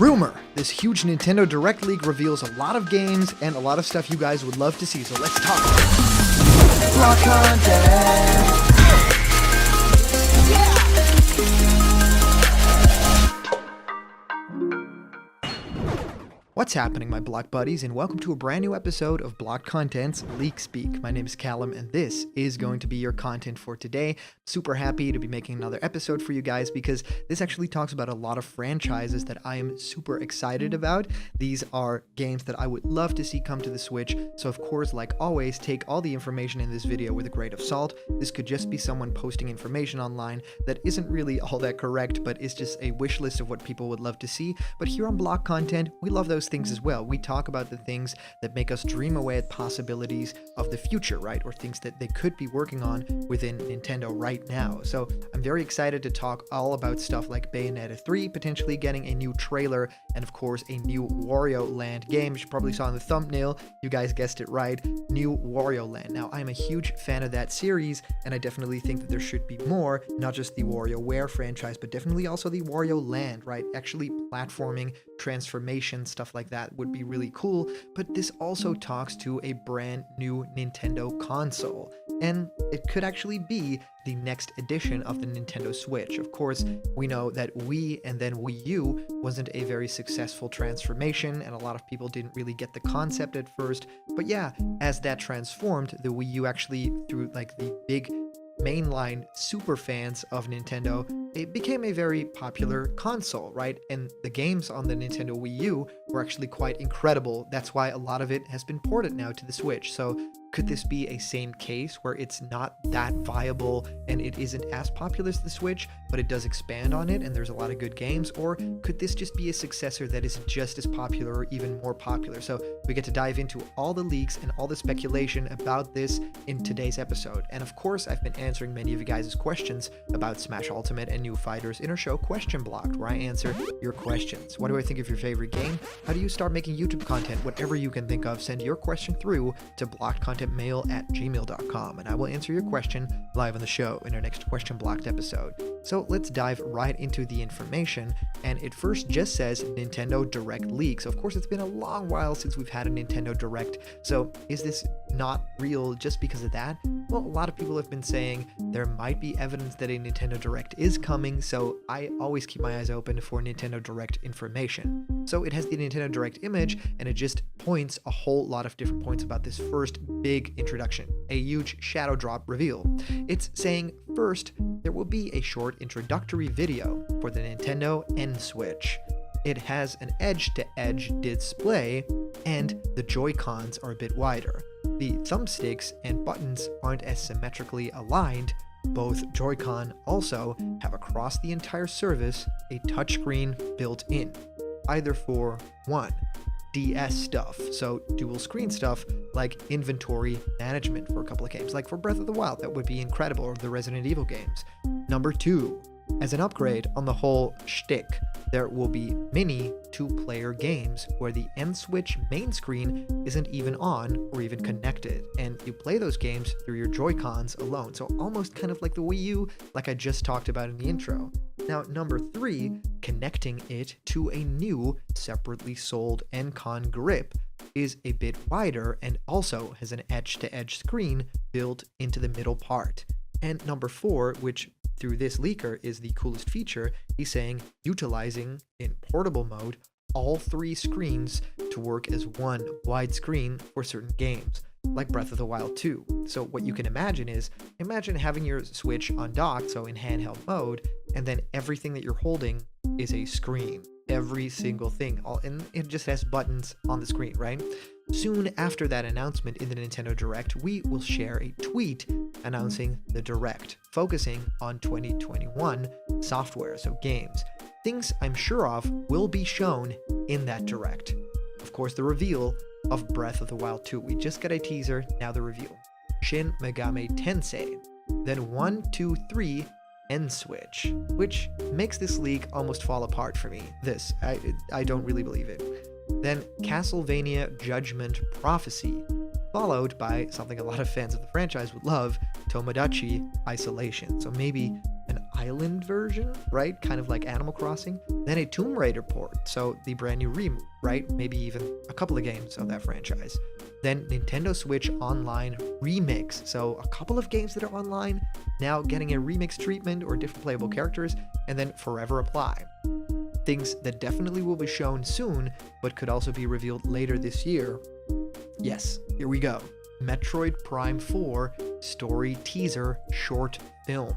Rumor, this huge Nintendo Direct leak reveals a lot of games and a lot of stuff you guys would love to see, so let's talk. Block content. What's happening, my Block buddies, and welcome to a brand new episode of Block Content's Leak Speak. My name is Callum, and this is going to be your content for today. Super happy to be making another episode for you guys because this actually talks about a lot of franchises that I am super excited about. These are games that I would love to see come to the Switch, so of course, like always, take all the information in this video with a grain of salt. This could just be someone posting information online that isn't really all that correct, but is just a wish list of what people would love to see. But here on Block Content, we love those things as well. We talk about the things that make us dream away at possibilities of the future, right? Or things that they could be working on within Nintendo right now. So I'm very excited to talk all about stuff like Bayonetta 3 potentially getting a new trailer, and of course a new Wario Land game. You probably saw in the thumbnail, you guys guessed it right, new Wario Land. Now I'm a huge fan of that series, and I definitely think that there should be more, not just the WarioWare franchise, but definitely also the Wario Land, right? Actually platforming, transformation, stuff like that would be really cool. But this also talks to a brand new Nintendo console, and it could actually be the next edition of the Nintendo Switch. Of course, we know that Wii and then Wii U wasn't a very successful transformation, and a lot of people didn't really get the concept at first. But yeah, as that transformed, the Wii U actually, through like the big mainline super fans of Nintendo, it became a very popular console, right? And the games on the Nintendo Wii U were actually quite incredible. That's why a lot of it has been ported now to the Switch. So could this be a same case where it's not that viable and it isn't as popular as the Switch, but it does expand on it and there's a lot of good games? Or could this just be a successor that is just as popular or even more popular? So we get to dive into all the leaks and all the speculation about this in today's episode. And of course, I've been answering many of you guys' questions about Smash Ultimate and new fighters in our show Question Blocked, where I answer your questions. What do I think of your favorite game? How do you start making YouTube content? Whatever you can think of, send your question through to blockedcontentmail@gmail.com, and I will answer your question live on the show in our next Question Blocked episode. So let's dive right into the information, and it first just says Nintendo Direct leaks. Of course, it's been a long while since we've had a Nintendo Direct, so is this not real just because of that? Well, a lot of people have been saying there might be evidence that a Nintendo Direct is coming, so I always keep my eyes open for Nintendo Direct information. So it has the Nintendo Direct image, and it just points a whole lot of different points about this first big introduction, a huge shadow drop reveal. It's saying first, there will be a short introductory video for the Nintendo NSwitch. It has an edge-to-edge display, and the Joy-Cons are a bit wider. The thumbsticks and buttons aren't as symmetrically aligned. Both Joy-Con also have across the entire surface a touchscreen built in, either for one, DS stuff, so dual screen stuff like inventory management for a couple of games, like for Breath of the Wild, that would be incredible, or the Resident Evil games. Number two, as an upgrade on the whole shtick, there will be mini two-player games where the NSwitch main screen isn't even on or even connected, and you play those games through your Joy-Cons alone, so almost kind of like the Wii U, like I just talked about in the intro. Now, number three, connecting it to a new separately sold N-Con grip is a bit wider and also has an edge-to-edge screen built into the middle part. And number four, which through this leaker is the coolest feature, he's saying utilizing in portable mode all three screens to work as one wide screen for certain games, like Breath of the Wild 2. So what you can imagine is, imagine having your Switch on dock, so in handheld mode, and then everything that you're holding is a screen. Every single thing, and it just has buttons on the screen, right? Soon after that announcement in the Nintendo Direct, we will share a tweet announcing the Direct, focusing on 2021 software, so games. Things I'm sure of will be shown in that Direct. Of course, the reveal of Breath of the Wild 2. We just got a teaser, now the reveal. Shin Megami Tensei. Then 1, 2, 3, NSwitch, which makes this leak almost fall apart for me. I don't really believe it. Then Castlevania Judgment Prophecy, followed by something a lot of fans of the franchise would love, Tomodachi Isolation. So maybe an island version, right? Kind of like Animal Crossing. Then a Tomb Raider port, so the brand new reboot, right? Maybe even a couple of games of that franchise. Then Nintendo Switch Online Remix, so a couple of games that are online now getting a remix treatment or different playable characters, and then Forever Apply. Things that definitely will be shown soon, but could also be revealed later this year. Yes, here we go. Metroid Prime 4 story teaser short film.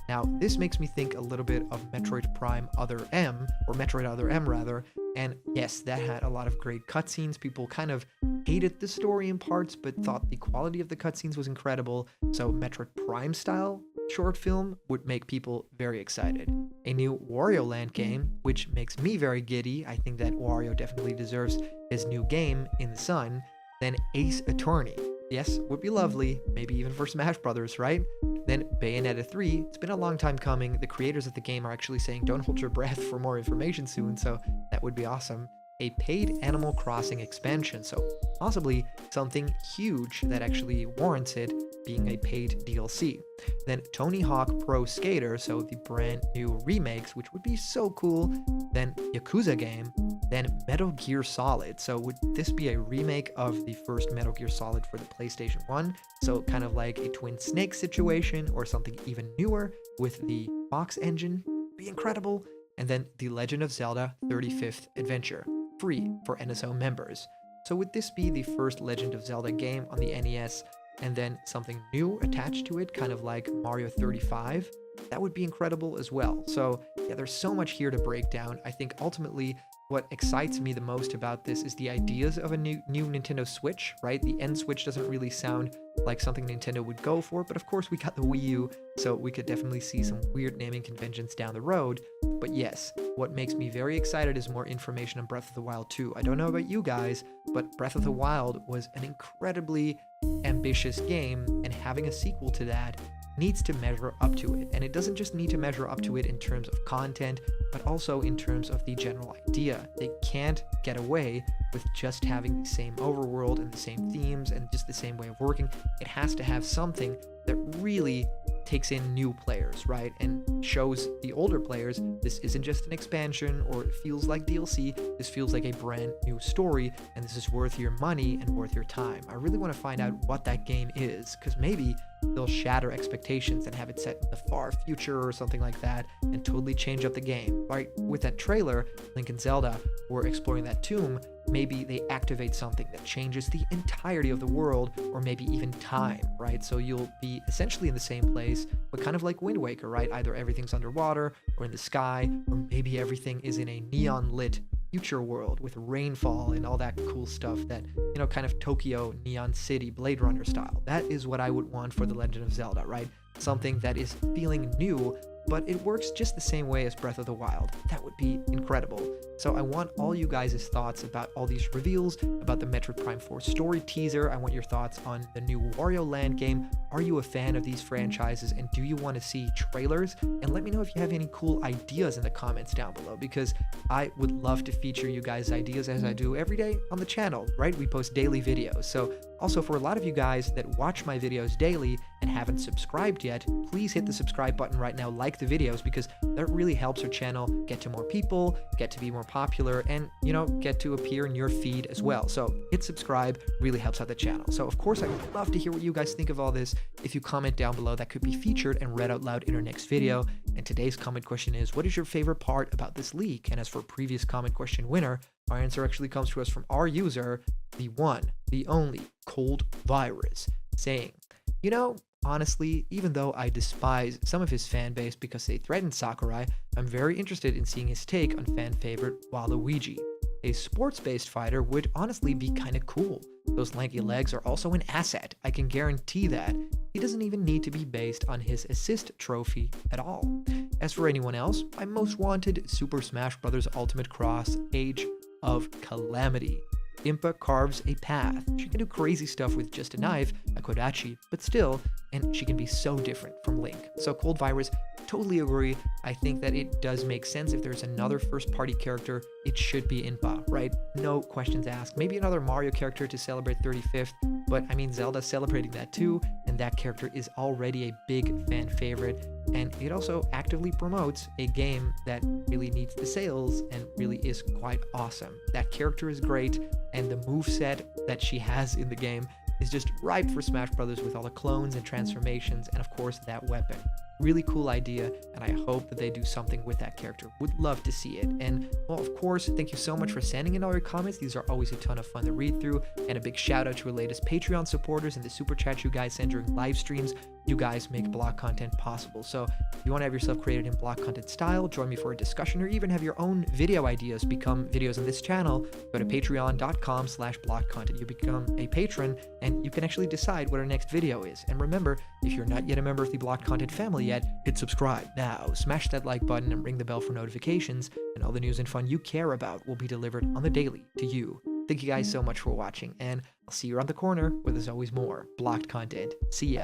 Now, this makes me think a little bit of Metroid Prime Other M, or Metroid Other M rather, and yes, that had a lot of great cutscenes. People kind of hated the story in parts, but thought the quality of the cutscenes was incredible, so Metroid Prime style short film would make people very excited. A new Wario Land game, which makes me very giddy. I think that Wario definitely deserves his new game in the sun. Then Ace Attorney. Yes, would be lovely, maybe even for Smash Brothers, right? Then Bayonetta 3, it's been a long time coming. The creators of the game are actually saying don't hold your breath for more information soon, so that would be awesome. A paid Animal Crossing expansion, so possibly something huge that actually warrants it being a paid DLC. Then Tony Hawk Pro Skater, so the brand new remakes, which would be so cool. Then Yakuza game. Then Metal Gear Solid, so would this be a remake of the first Metal Gear Solid for the PlayStation 1? So kind of like a Twin Snake situation or something even newer with the Fox engine? Be incredible. And then The Legend of Zelda 35th Adventure, free for NSO members. So would this be the first Legend of Zelda game on the NES and then something new attached to it, kind of like Mario 35? That would be incredible as well. So yeah, there's so much here to break down. I think ultimately what excites me the most about this is the ideas of a new Nintendo Switch, right? The NSwitch doesn't really sound like something Nintendo would go for, but of course we got the Wii U, so we could definitely see some weird naming conventions down the road. But yes, what makes me very excited is more information on Breath of the Wild 2. I don't know about you guys, but Breath of the Wild was an incredibly ambitious game, and having a sequel to that needs to measure up to it. And it doesn't just need to measure up to it in terms of content, but also in terms of the general idea. They can't get away with just having the same overworld and the same themes and just the same way of working. It has to have something that really takes in new players, right? And shows the older players this isn't just an expansion or it feels like DLC, this feels like a brand new story, and this is worth your money and worth your time. I really want to find out what that game is, because maybe they'll shatter expectations and have it set in the far future or something like that and totally change up the game. Right? With that trailer, Link and Zelda were exploring that tomb. Maybe they activate something that changes the entirety of the world, or maybe even time, right? So you'll be essentially in the same place, but kind of like Wind Waker, right? Either everything's underwater or in the sky, or maybe everything is in a neon lit future world with rainfall and all that cool stuff that, you know, kind of Tokyo, Neon City, Blade Runner style. That is what I would want for The Legend of Zelda, right? Something that is feeling new, but it works just the same way as Breath of the Wild. That would be incredible. So I want all you guys' thoughts about all these reveals, about the Metroid Prime 4 story teaser. I want your thoughts on the new Wario Land game. Are you a fan of these franchises, and do you want to see trailers? And let me know if you have any cool ideas in the comments down below, because I would love to feature you guys' ideas as I do every day on the channel, right? We post daily videos. So also, for a lot of you guys that watch my videos daily and haven't subscribed yet, please hit the subscribe button right now, like the videos, because that really helps our channel get to more people, get to be more popular, and, you know, get to appear in your feed as well. So hit subscribe, really helps out the channel. So of course, I would love to hear what you guys think of all this. If you comment down below, that could be featured and read out loud in our next video. And today's comment question is, what is your favorite part about this leak? And as for previous comment question winner, our answer actually comes to us from our user, the one, the only, Cold Virus, saying, you know, honestly, even though I despise some of his fan base because they threaten Sakurai, I'm very interested in seeing his take on fan favorite Waluigi. A sports-based fighter would honestly be kinda cool. Those lanky legs are also an asset, I can guarantee that. He doesn't even need to be based on his assist trophy at all. As for anyone else, I most wanted Super Smash Bros. Ultimate Cross Age of Calamity. Impa carves a path. She can do crazy stuff with just a knife, a kodachi, but still, and she can be so different from Link. So Cold Virus, totally agree. I think that it does make sense. If there's another first-party character, it should be Impa, right? No questions asked. Maybe another Mario character to celebrate 35th, but I mean, Zelda's celebrating that too, and that character is already a big fan favorite. and it also actively promotes a game that really needs the sales and really is quite awesome. That character is great, and the moveset that she has in the game is just ripe for Smash Brothers with all the clones and transformations, and of course that weapon. Really cool idea, and I hope that they do something with that character. Would love to see it. And well, of course, thank you so much for sending in all your comments. These are always a ton of fun to read through, and a big shout out to our latest Patreon supporters and the super chats you guys send during live streams. You guys make block content possible. So if you want to have yourself created in block content style, join me for a discussion, or even have your own video ideas become videos on this channel, go to patreon.com/blockcontent. You become a patron, and you can actually decide what our next video is. And remember, if you're not yet a member of the block content family yet, hit subscribe now, smash that like button, and ring the bell for notifications, and all the news and fun you care about will be delivered on the daily to you. Thank you guys so much for watching, and I'll see you around the corner where there's always more blocked content. See ya.